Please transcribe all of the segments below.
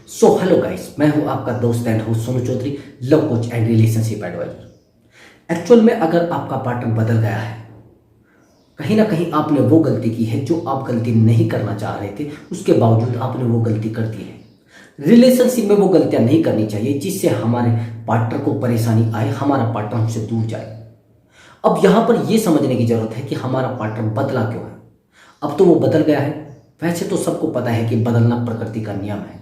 Hello guys, मैं हूं आपका दोस्त and host Sonu Chaudhary, love coach and relationship advisor. Actual में अगर आपका पार्टनर बदल गया है, कहीं ना कहीं आपने वो गलती की है जो आप गलती नहीं करना चाह रहे थे, उसके बावजूद आपने वो गलती कर दी है। रिलेशनशिप में वो गलतियां नहीं करनी चाहिए जिससे हमारे पार्टनर को परेशानी आए, हमारा पार्टनर हमसे दूर जाए। अब यहां पर यह समझने की जरूरत है कि हमारा पार्टनर बदला क्यों है। अब तो वो बदल गया है। वैसे तो सबको पता है कि बदलना प्रकृति का नियम है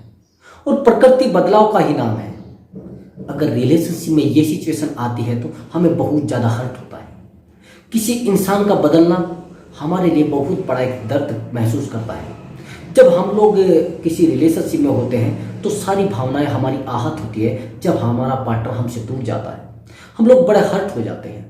और प्रकृति बदलाव का ही नाम है। अगर रिलेशनशिप में ये सिचुएशन आती है तो हमें बहुत ज़्यादा हर्ट होता है। किसी इंसान का बदलना हमारे लिए बहुत बड़ा एक दर्द महसूस करता है। जब हम लोग किसी रिलेशनशिप में होते हैं तो सारी भावनाएं हमारी आहत होती है। जब हमारा पार्टनर हमसे दूर जाता है हम लोग बड़े हर्ट हो जाते हैं।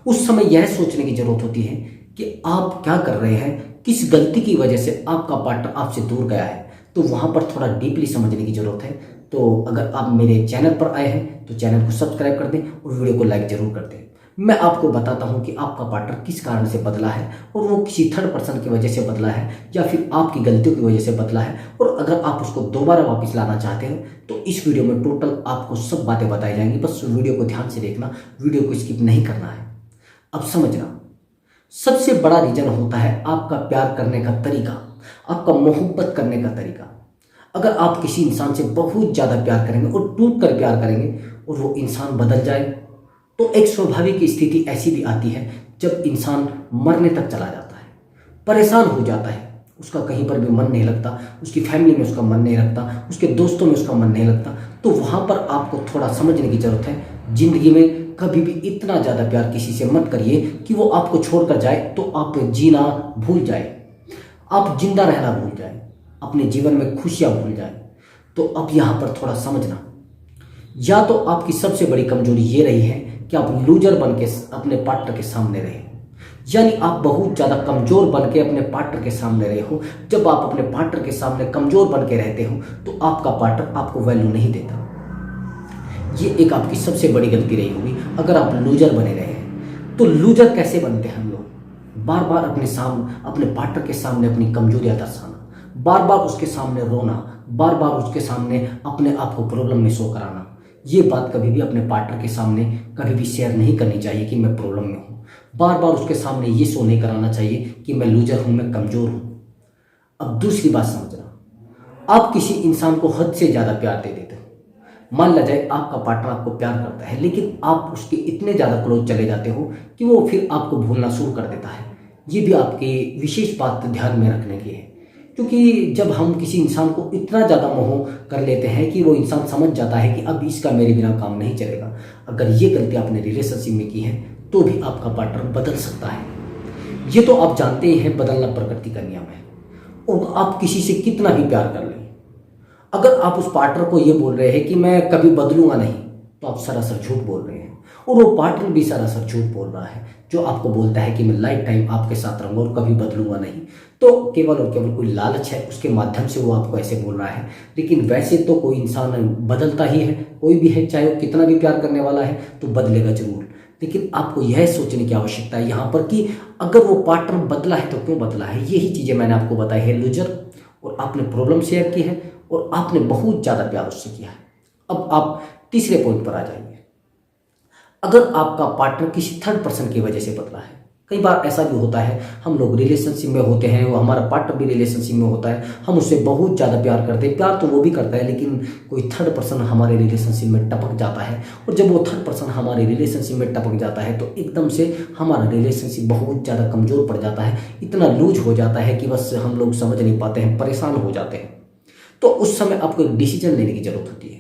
उस समय यह सोचने की जरूरत होती है कि आप क्या कर रहे हैं, किस गलती की वजह से आपका पार्टनर आपसे दूर गया है। तो वहाँ पर थोड़ा डीपली समझने की ज़रूरत है। तो अगर आप मेरे चैनल पर आए हैं तो चैनल को सब्सक्राइब कर दें और वीडियो को लाइक ज़रूर कर दें। मैं आपको बताता हूँ कि आपका पार्टनर किस कारण से बदला है और वो किसी थर्ड पर्सन की वजह से बदला है या फिर आपकी गलतियों की वजह से बदला है। और अगर आप उसको दोबारा वापस लाना चाहते हैं तो इस वीडियो में टोटल आपको सब बातें बताई जाएंगी। बस वीडियो को ध्यान से देखना, वीडियो को स्किप नहीं करना है। अब समझना, सबसे बड़ा रीजन होता है आपका प्यार करने का तरीका, आपका मोहब्बत करने का तरीका। अगर आप किसी इंसान से बहुत ज़्यादा प्यार करेंगे और टूट कर प्यार करेंगे और वो इंसान बदल जाए तो एक स्वाभाविक स्थिति ऐसी भी आती है जब इंसान मरने तक चला जाता है, परेशान हो जाता है, उसका कहीं पर भी मन नहीं लगता, उसकी फैमिली में उसका मन नहीं लगता, उसके दोस्तों में उसका मन नहीं लगता। तो वहाँ पर आपको थोड़ा समझने की ज़रूरत है। ज़िंदगी में कभी भी इतना ज़्यादा प्यार किसी से मत करिए कि वो आपको छोड़कर जाए तो आप जीना भूल जाए, आप जिंदा रहना भूल जाए, अपने जीवन में खुशियाँ भूल जाए। तो अब यहाँ पर थोड़ा समझना, या तो आपकी सबसे बड़ी कमजोरी ये रही है कि आप लूजर बन के अपने पार्टनर के सामने रहे, यानी आप बहुत ज़्यादा कमज़ोर बन के अपने पार्टनर के सामने रहे हो। जब आप अपने पार्टनर के सामने कमज़ोर बन के रहते हो तो आपका पार्टनर आपको वैल्यू नहीं देता। ये एक आपकी सबसे बड़ी गलती रही होगी अगर आप लूजर बने रहे हैं। तो लूजर कैसे बनते हैं हम लोग? बार बार अपने पार्टनर के सामने अपनी कमजोरियाँ दर्शाना, बार बार उसके सामने रोना, बार बार उसके सामने अपने आप को प्रॉब्लम में शो कराना। ये बात कभी भी अपने पार्टनर के सामने कभी भी शेयर नहीं करनी चाहिए कि मैं प्रॉब्लम में हूँ। बार बार उसके सामने ये शो नहीं कराना चाहिए कि मैं लूजर हूँ, मैं कमज़ोर हूँ। अब दूसरी बात समझना, आप किसी इंसान को हद से ज़्यादा प्यार दे देते हो। मान लिया जाए आपका पार्टनर आपको प्यार करता है लेकिन आप उसके इतने ज़्यादा क्लोज चले जाते हो कि वो फिर आपको भूलना शुरू कर देता है। ये भी आपकी विशेष बात ध्यान में रखने की है, क्योंकि जब हम किसी इंसान को इतना ज़्यादा मोह कर लेते हैं कि वो इंसान समझ जाता है कि अब इसका मेरे बिना काम नहीं चलेगा। अगर ये गलती आपने रिलेशनशिप में की है तो भी आपका पार्टनर बदल सकता है। ये तो आप जानते ही हैं, बदलना प्रकृति का नियम है। और आप किसी से कितना भी प्यार कर लें, अगर आप उस पार्टनर को ये बोल रहे हैं कि मैं कभी बदलूंगा नहीं, तो आप सरासर झूठ बोल रहे हैं। और वो पार्टनर भी सरासर झूठ बोल रहा है जो आपको बोलता है कि मैं लाइफ टाइम आपके साथ रहूंगा और कभी बदलूंगा नहीं। तो केवल और केवल कोई लालच है, उसके माध्यम से वो आपको ऐसे बोल रहा है। लेकिन वैसे तो कोई इंसान बदलता ही है, कोई भी है, चाहे वो कितना भी प्यार करने वाला है तो बदलेगा जरूर। लेकिन आपको यह सोचने की आवश्यकता है यहाँ पर कि अगर वो पार्टनर बदला है तो क्यों बदला है। यही चीज़ें मैंने आपको बताई है, लूजर, और आपने प्रॉब्लम शेयर की है और आपने बहुत ज़्यादा प्यार उससे किया है। अब आप तीसरे पॉइंट पर आ जाइए। अगर आपका पार्टनर किसी थर्ड पर्सन की वजह से बदला है, कई बार ऐसा भी होता है, हम लोग रिलेशनशिप में होते हैं, वो हमारा पार्टनर भी रिलेशनशिप में होता है, हम उससे बहुत ज़्यादा प्यार करते हैं, प्यार तो वो भी करता है, लेकिन कोई थर्ड पर्सन हमारे रिलेशनशिप में टपक जाता है। और जब वो थर्ड पर्सन हमारे रिलेशनशिप में टपक जाता है तो एकदम से हमारा रिलेशनशिप बहुत ज़्यादा कमज़ोर पड़ जाता है, इतना लूज हो जाता है कि बस हम लोग समझ नहीं पाते हैं, परेशान हो जाते हैं। तो उस समय आपको एक डिसीजन लेने की ज़रूरत होती है।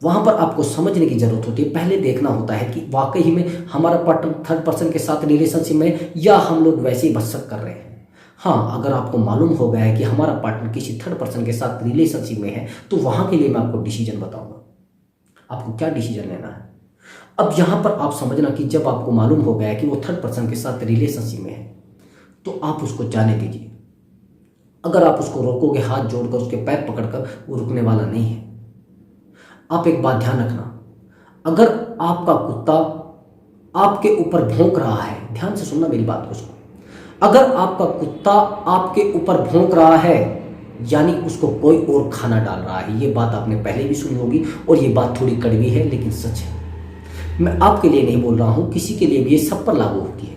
वहाँ पर आपको समझने की ज़रूरत होती है, पहले देखना होता है कि वाकई में हमारा पार्टनर थर्ड पर्सन के साथ रिलेशनशिप में या हम लोग वैसे ही बसक कर रहे हैं। हाँ, अगर आपको मालूम हो गया है कि हमारा पार्टनर किसी थर्ड पर्सन के साथ रिलेशनशिप में है तो वहाँ के लिए मैं आपको डिसीजन बताऊँगा, आपको क्या डिसीजन लेना है। अब यहाँ पर आप समझना कि जब आपको मालूम हो गया है कि वो थर्ड पर्सन के साथ रिलेशनशिप में है तो आप उसको जाने दीजिए। अगर आप उसको रोकोगे हाथ जोड़कर, उसके पैर पकड़कर, वो रुकने वाला नहीं है। आप एक बात ध्यान रखना, अगर आपका कुत्ता आपके ऊपर भौंक रहा है, ध्यान से सुनना मेरी बात को, अगर आपका कुत्ता आपके ऊपर भौंक रहा है यानी उसको कोई और खाना डाल रहा है। ये बात आपने पहले भी सुनी होगी और ये बात थोड़ी कड़वी है लेकिन सच है। मैं आपके लिए नहीं बोल रहा हूँ, किसी के लिए भी ये सब पर लागू होती है।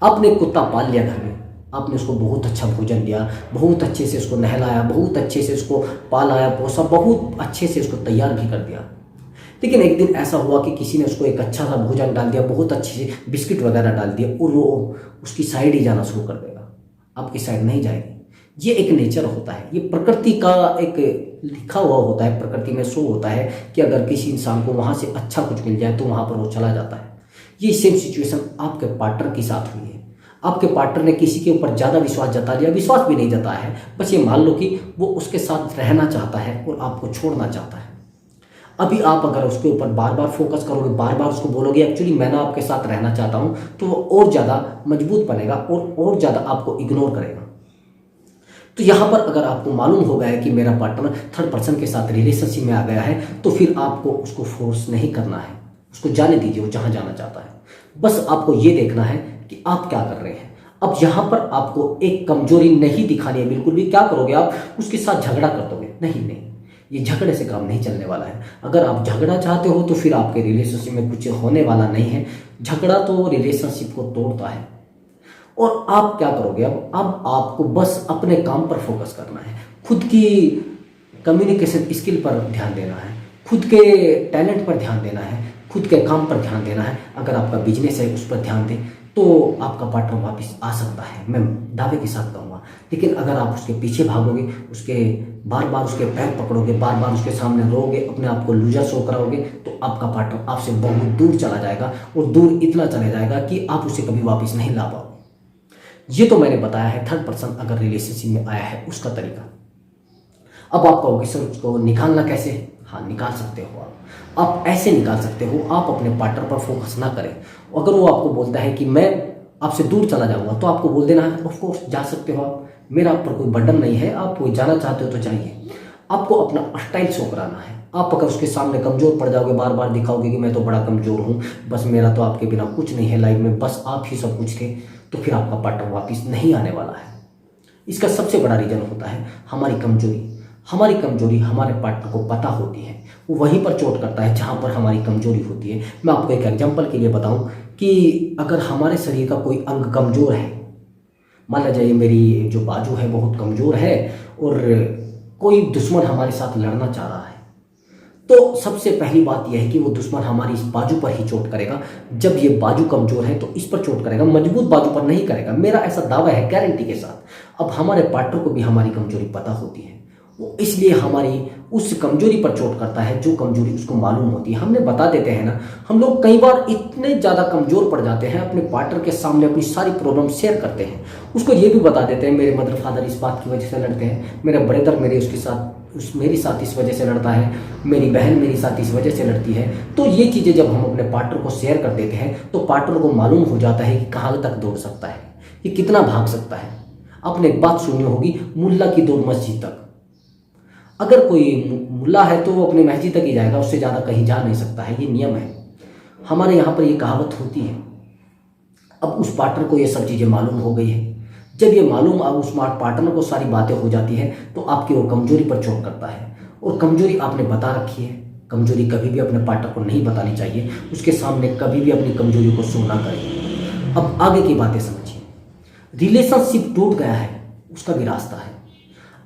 आपने एक कुत्ता पाल लिया घर में, आपने उसको बहुत अच्छा भोजन दिया, बहुत अच्छे से उसको नहलाया, बहुत अच्छे से उसको पालाया पोसा, बहुत अच्छे से उसको तैयार भी कर दिया। लेकिन एक दिन ऐसा हुआ कि किसी ने उसको एक अच्छा सा भोजन डाल दिया, बहुत अच्छे से बिस्किट वगैरह डाल दिया और वो उसकी साइड ही जाना शुरू कर देगा, आपकी साइड नहीं जाएगी। ये एक नेचर होता है, ये प्रकृति का एक लिखा हुआ होता है, प्रकृति में शो होता है कि अगर किसी इंसान को वहाँ से अच्छा कुछ मिल जाए तो वहाँ पर वो चला जाता है। ये सेम सिचुएशन आपके पार्टनर के साथ हुई है। आपके पार्टनर ने किसी के ऊपर ज़्यादा विश्वास जता लिया, विश्वास भी नहीं जताया है, बस ये मान लो कि वो उसके साथ रहना चाहता है और आपको छोड़ना चाहता है। अभी आप अगर उसके ऊपर बार बार फोकस करोगे, बार बार उसको बोलोगे एक्चुअली मैं ना आपके साथ रहना चाहता हूँ, तो वो और ज़्यादा मजबूत बनेगा और ज़्यादा आपको इग्नोर करेगा। तो यहाँ पर अगर आपको मालूम हो गया है कि मेरा पार्टनर थर्ड पर्सन के साथ रिलेशनशिप में आ गया है, तो फिर आपको उसको फोर्स नहीं करना है, उसको जाने दीजिए वो जहाँ जाना चाहता है। बस आपको ये देखना है कि आप क्या कर रहे हैं। अब यहाँ पर आपको एक कमजोरी नहीं दिखानी है बिल्कुल भी। क्या करोगे आप, उसके साथ झगड़ा कर दोगे? नहीं नहीं, ये झगड़े से काम नहीं चलने वाला है। अगर आप झगड़ा चाहते हो तो फिर आपके रिलेशनशिप में कुछ होने वाला नहीं है। झगड़ा तो रिलेशनशिप को तोड़ता है। और आप क्या करोगे अब आपको बस अपने काम पर फोकस करना है, खुद की कम्युनिकेशन स्किल पर ध्यान देना है, खुद के टैलेंट पर ध्यान देना है, खुद के काम पर ध्यान देना है। अगर आपका बिजनेस है उस पर ध्यान दें तो आपका पार्टनर वापस आ सकता है, मैं दावे के साथ कहूँगा। लेकिन अगर आप उसके पीछे भागोगे, उसके बार बार उसके पैर पकड़ोगे, बार बार उसके सामने रोगे, अपने आप को लूजर शो कराओगे, तो आपका पार्टनर आपसे बहुत दूर चला जाएगा और दूर इतना चला जाएगा कि आप उसे कभी वापस नहीं ला पाओगे। ये तो मैंने बताया है थर्ड पर्सन अगर रिलेशनशिप में आया है उसका तरीका। अब आप कहोगे सर उसको निकालना कैसे? हाँ, निकाल सकते हो आप ऐसे निकाल सकते हो। आप अपने पार्टनर पर फोकस ना करें। अगर वो आपको बोलता है कि मैं आपसे दूर चला जाऊंगा, तो आपको बोल देना है ऑफ कोर्स जा सकते हो आप, मेरा आप पर कोई बर्डन नहीं है, आप कोई जाना चाहते हो तो जाइए। आपको अपना स्टाइल शो कराना है। आप अगर उसके सामने कमज़ोर पड़ जाओगे, बार बार दिखाओगे कि मैं तो बड़ा कमज़ोर हूँ, बस मेरा तो आपके बिना कुछ नहीं है लाइफ में, बस आप ही सब कुछ थे, तो फिर आपका पार्टनर वापस नहीं आने वाला है। इसका सबसे बड़ा रीज़न होता है हमारी कमजोरी। हमारी कमजोरी हमारे पार्टनर को पता होती है, वो वहीं पर चोट करता है जहाँ पर हमारी कमजोरी होती है। मैं आपको एक एग्जांपल के लिए बताऊं कि अगर हमारे शरीर का कोई अंग कमज़ोर है, मान लीजिए मेरी जो बाजू है बहुत कमज़ोर है और कोई दुश्मन हमारे साथ लड़ना चाह रहा है, तो सबसे पहली बात यह है कि वो दुश्मन हमारी इस बाजू पर ही चोट करेगा। जब ये बाजू कमज़ोर है तो इस पर चोट करेगा, मजबूत बाजू पर नहीं करेगा। मेरा ऐसा दावा है गारंटी के साथ। अब हमारे पार्टनर को भी हमारी कमजोरी पता होती है, वो इसलिए हमारी उस कमजोरी पर चोट करता है जो कमजोरी उसको मालूम होती है। हमने बता देते हैं ना, हम लोग कई बार इतने ज़्यादा कमज़ोर पड़ जाते हैं, अपने पार्टनर के सामने अपनी सारी प्रॉब्लम शेयर करते हैं, उसको ये भी बता देते हैं मेरे मदर फादर इस बात की वजह से लड़ते हैं, मेरा ब्रदर मेरे साथ इस वजह से लड़ता है, मेरी बहन मेरे साथ इस वजह से लड़ती है। तो ये चीज़ें जब हम अपने पार्टनर को शेयर कर देते हैं तो पार्टनर को मालूम हो जाता है कि कहाँ तक दौड़ सकता है, कि कितना भाग सकता है। आपने एक बात सुनी होगी, मुल्ला की दौड़ मस्जिद तक। अगर कोई मुल्ला है तो वो अपने मस्जिद तक ही जाएगा, उससे ज़्यादा कहीं जा नहीं सकता है, ये नियम है हमारे यहाँ पर, ये कहावत होती है। अब उस पार्टनर को ये सब चीज़ें मालूम हो गई है। जब ये मालूम अब उस पार्टनर को सारी बातें हो जाती है तो आपकी वो कमजोरी पर चोट करता है। और कमजोरी आपने बता रखी है, कमजोरी कभी भी अपने पार्टनर को नहीं बतानी चाहिए, उसके सामने कभी भी अपनी कमजोरी को शो ना करें। अब आगे की बातें समझिए। रिलेशनशिप टूट गया है, उसका भी रास्ता है।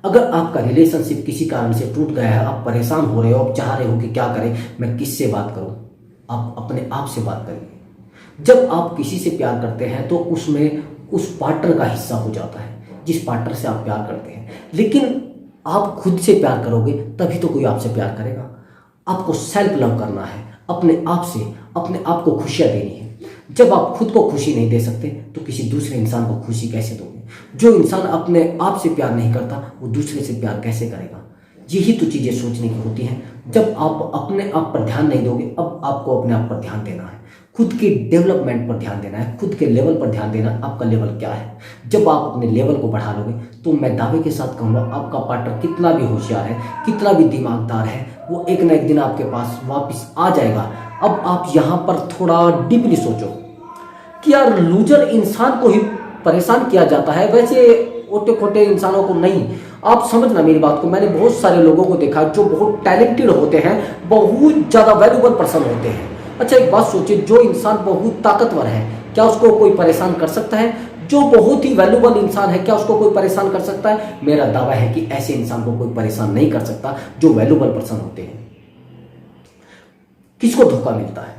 अगर आपका रिलेशनशिप किसी कारण से टूट गया है, आप परेशान हो रहे हो, आप चाह रहे हो कि क्या करें, मैं किससे बात करूं, आप अपने आप से बात करिए। जब आप किसी से प्यार करते हैं तो उसमें उस पार्टनर का हिस्सा हो जाता है जिस पार्टनर से आप प्यार करते हैं। लेकिन आप खुद से प्यार करोगे तभी तो कोई आपसे प्यार करेगा। आपको सेल्फ लव करना है, अपने आप से अपने आप को खुशियाँ देनी है। जब आप खुद को खुशी नहीं दे सकते तो किसी दूसरे इंसान को खुशी कैसे दोगे? जो इंसान अपने आप से प्यार नहीं करता वो दूसरे से प्यार कैसे करेगा? यही तो चीज़ें सोचने की होती हैं। जब आप अपने आप पर ध्यान नहीं दोगे, अब आपको अपने आप पर ध्यान देना है, खुद के डेवलपमेंट पर ध्यान देना है, खुद के लेवल पर ध्यान देना। आपका लेवल क्या है? जब आप अपने लेवल को बढ़ा लोगे तो मैं दावे के साथ कहूँगा आपका पार्टनर कितना भी होशियार है, कितना भी दिमागदार है, वो एक ना एक दिन आपके पास वापस आ जाएगा। अब आप यहाँ पर थोड़ा डीपली सोचो कि यार लूजर इंसान को ही परेशान किया जाता है, वैसे ओटे खोटे इंसानों को नहीं। आप समझना मेरी बात को, मैंने बहुत सारे लोगों को देखा जो बहुत टैलेंटेड होते हैं, बहुत ज़्यादा वैल्यूबल पर्सन होते हैं। अच्छा एक बात सोचिए, जो इंसान बहुत ताकतवर है क्या उसको कोई परेशान कर सकता है? जो बहुत ही वैल्यूबल इंसान है क्या उसको कोई परेशान कर सकता है? मेरा दावा है कि ऐसे इंसान को कोई परेशान नहीं कर सकता जो वैल्यूबल पर्सन होते हैं। किसको धोखा मिलता है?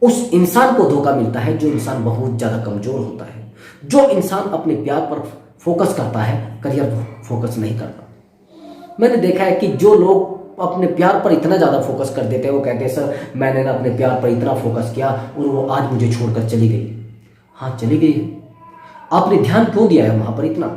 उस इंसान को धोखा मिलता है जो इंसान बहुत ज्यादा कमजोर होता है, जो इंसान अपने प्यार पर फोकस करता है, करियर पर फोकस नहीं करता। मैंने देखा है कि जो लोग अपने प्यार पर इतना ज़्यादा फोकस कर देते हैं, वो कहते हैं सर मैंने ना अपने प्यार पर इतना फोकस किया और वो आज मुझे छोड़कर चली गई। हाँ चली गई है, आपने ध्यान क्यों दिया है वहाँ पर इतना?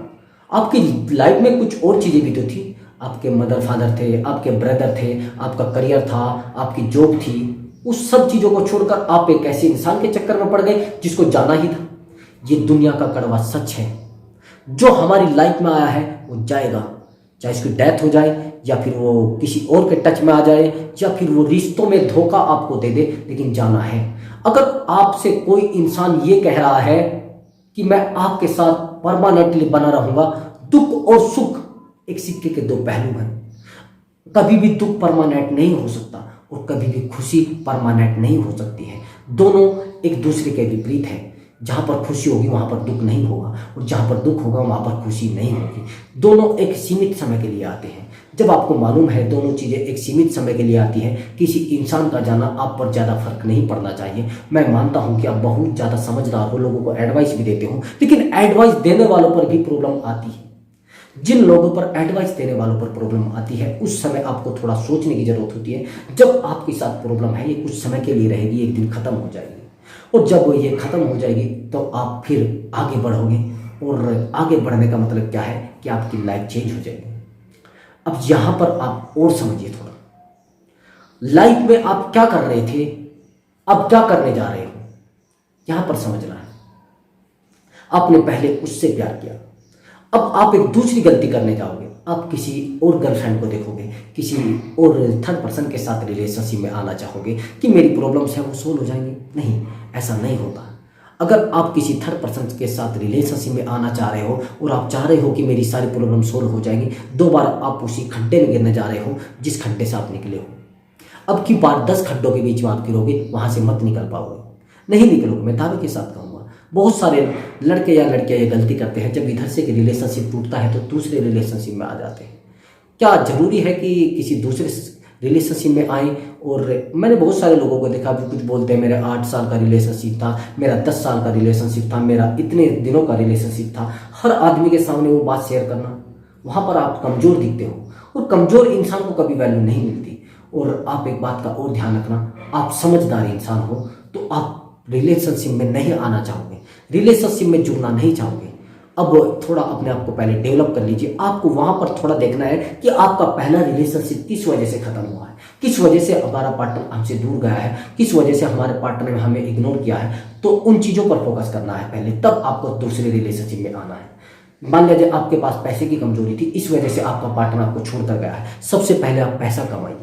आपकी लाइफ में कुछ और चीज़ें भी तो थी, आपके मदर फादर थे, आपके ब्रदर थे, आपका करियर था, आपकी जॉब थी। उस सब चीज़ों को छोड़कर आप एक ऐसे इंसान के चक्कर में पड़ गए जिसको जाना ही था। ये दुनिया का कड़वा सच है, जो हमारी लाइफ में आया है वो जाएगा, चाहे इसकी डेथ हो जाए या फिर वो किसी और के टच में आ जाए या फिर वो रिश्तों में धोखा आपको दे दे, लेकिन जाना है। अगर आपसे कोई इंसान ये कह रहा है कि मैं आपके साथ परमानेंटली बना रहूंगा, दुख और सुख एक सिक्के के दो पहलू हैं। कभी भी दुख परमानेंट नहीं हो सकता और कभी भी खुशी परमानेंट नहीं हो सकती है। दोनों एक दूसरे के विपरीत है। जहाँ पर खुशी होगी वहाँ पर दुख नहीं होगा और जहाँ पर दुख होगा वहाँ पर खुशी नहीं होगी। दोनों एक सीमित समय के लिए आते हैं। जब आपको मालूम है दोनों चीज़ें एक सीमित समय के लिए आती है, किसी इंसान का जाना आप पर ज़्यादा फर्क नहीं पड़ना चाहिए। मैं मानता हूँ कि आप बहुत ज़्यादा समझदार हो, लोगों को एडवाइस भी देते हो, लेकिन एडवाइस देने वालों पर भी प्रॉब्लम आती है। जिन लोगों पर एडवाइस देने वालों पर प्रॉब्लम आती है उस समय आपको थोड़ा सोचने की जरूरत होती है। जब आपके साथ प्रॉब्लम है ये कुछ समय के लिए रहेगी, एक दिन खत्म हो जाएगी, और जब ये खत्म हो जाएगी तो आप फिर आगे बढ़ोगे। और आगे बढ़ने का मतलब क्या है कि आपकी लाइफ चेंज हो जाएगी। अब यहां पर आप और समझिए थोड़ा, लाइफ में आप क्या कर रहे थे, अब क्या करने जा रहे हो, यहां पर समझना है। आपने पहले उससे प्यार किया, अब आप एक दूसरी गलती करने जाओगे। आप किसी और गर्लफ्रेंड को देखोगे, किसी और थर्ड पर्सन के साथ रिलेशनशिप में आना चाहोगे कि मेरी प्रॉब्लम्स हैं वो सोल्व हो जाएंगी। नहीं, ऐसा नहीं होता। अगर आप किसी थर्ड पर्सन के साथ रिलेशनशिप में आना चाह रहे हो और आप चाह रहे हो कि मेरी सारी प्रॉब्लम सोल्व हो जाएंगी, दोबारा आप उसी खड्डे में गिरने जा रहे हो जिस खड्डे से आप निकले हो। अब की बार 10 खड्डों के बीच में आप गिरोगे, वहां से मत निकल पाओगे, नहीं निकलोगे। मैं दावे के साथ कहूँगा बहुत सारे लड़के या लड़कियां ये गलती करते हैं, जब इधर से रिलेशनशिप टूटता है तो दूसरे रिलेशनशिप में आ जाते हैं। क्या जरूरी है कि किसी दूसरे रिलेशनशिप में आए? और मैंने बहुत सारे लोगों को देखा, भी कुछ बोलते हैं मेरा 8 साल का रिलेशनशिप था, मेरा 10 साल का रिलेशनशिप था, मेरा इतने दिनों का रिलेशनशिप था। हर आदमी के सामने वो बात शेयर करना, वहाँ पर आप कमज़ोर दिखते हो और कमज़ोर इंसान को कभी वैल्यू नहीं मिलती। और आप एक बात का और ध्यान रखना, आप समझदार इंसान हो तो आप रिलेशनशिप में नहीं आना चाहोगे, रिलेशनशिप में जुड़ना नहीं चाहोगे। अब थोड़ा अपने आप को पहले डेवलप कर लीजिए। आपको वहां पर थोड़ा देखना है कि आपका पहला रिलेशनशिप किस वजह से खत्म हुआ है, किस वजह से हमारा पार्टनर हमसे दूर गया है, किस वजह से हमारे पार्टनर ने हमें इग्नोर किया है। तो उन चीजों पर फोकस करना है पहले, तब आपको दूसरे रिलेशनशिप में आना है। मान लीजिए आपके पास पैसे की कमजोरी थी, इस वजह से आपका पार्टनर आपको छोड़कर गया है। सबसे पहले आप पैसा कमाइए।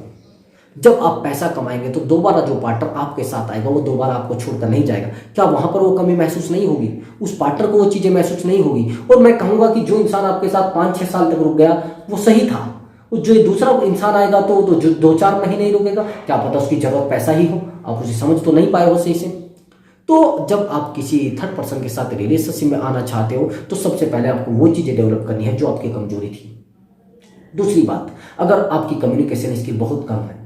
जब आप पैसा कमाएंगे तो दोबारा जो पार्टनर आपके साथ आएगा वो दोबारा आपको छोड़कर नहीं जाएगा। क्या वहां पर वो कमी महसूस नहीं होगी? उस पार्टनर को वो चीजें महसूस नहीं होगी। और मैं कहूंगा कि जो इंसान आपके साथ 5-6 साल तक रुक गया वो सही था। जो दूसरा इंसान आएगा तो 2-4 महीने ही रुकेगा, क्या पता उसकी जरूरत पैसा ही हो, आप उसे समझ तो नहीं पाए हो सही से। तो जब आप किसी थर्ड पर्सन के साथ रिलेशनशिप में आना चाहते हो तो सबसे पहले आपको वो चीजें डेवलप करनी है जो आपकी कमजोरी थी। दूसरी बात, अगर आपकी कम्युनिकेशन स्किल बहुत कम है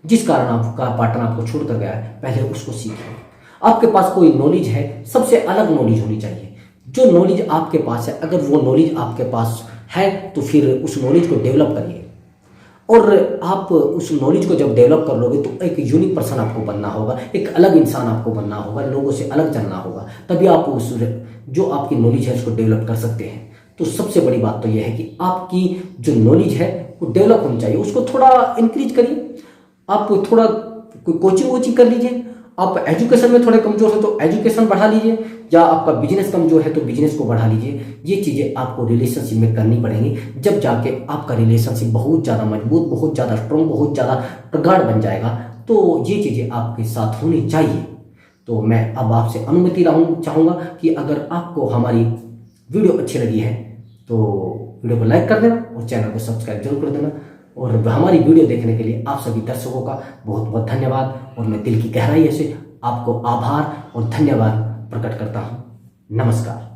जिस कारण आपका पार्टनर आपको छोड़कर गया है, पहले उसको सीखिए। आपके पास कोई नॉलेज है, सबसे अलग नॉलेज होनी चाहिए। जो नॉलेज आपके पास है, अगर वो नॉलेज आपके पास है तो फिर उस नॉलेज को डेवलप करिए। और आप उस नॉलेज को जब डेवलप कर लोगे तो एक यूनिक पर्सन आपको बनना होगा, एक अलग इंसान आपको बनना होगा, लोगों से अलग चलना होगा, तभी आप उस जो आपकी नॉलेज है उसको डेवलप कर सकते हैं। तो सबसे बड़ी बात तो यह है कि आपकी जो नॉलेज है वो डेवलप होनी चाहिए, उसको थोड़ा इंक्रीज करिए। आप थोड़ा कोई कोचिंग कर लीजिए। आप एजुकेशन में थोड़े कमजोर है तो एजुकेशन बढ़ा लीजिए, या आपका बिजनेस कमजोर है तो बिजनेस को बढ़ा लीजिए। ये चीज़ें आपको रिलेशनशिप में करनी पड़ेंगी, जब जाके आपका रिलेशनशिप बहुत ज़्यादा मजबूत, बहुत ज़्यादा स्ट्रॉन्ग, बहुत ज़्यादा प्रगाढ़ बन जाएगा। तो ये चीज़ें आपके साथ होनी चाहिए। तो मैं अब आपसे अनुमति चाहूँगा कि अगर आपको हमारी वीडियो अच्छी लगी है तो वीडियो को लाइक कर देना और चैनल को सब्सक्राइब जरूर कर देना। और हमारी वीडियो देखने के लिए आप सभी दर्शकों का बहुत बहुत धन्यवाद और मैं दिल की गहराई से आपको आभार और धन्यवाद प्रकट करता हूँ। नमस्कार।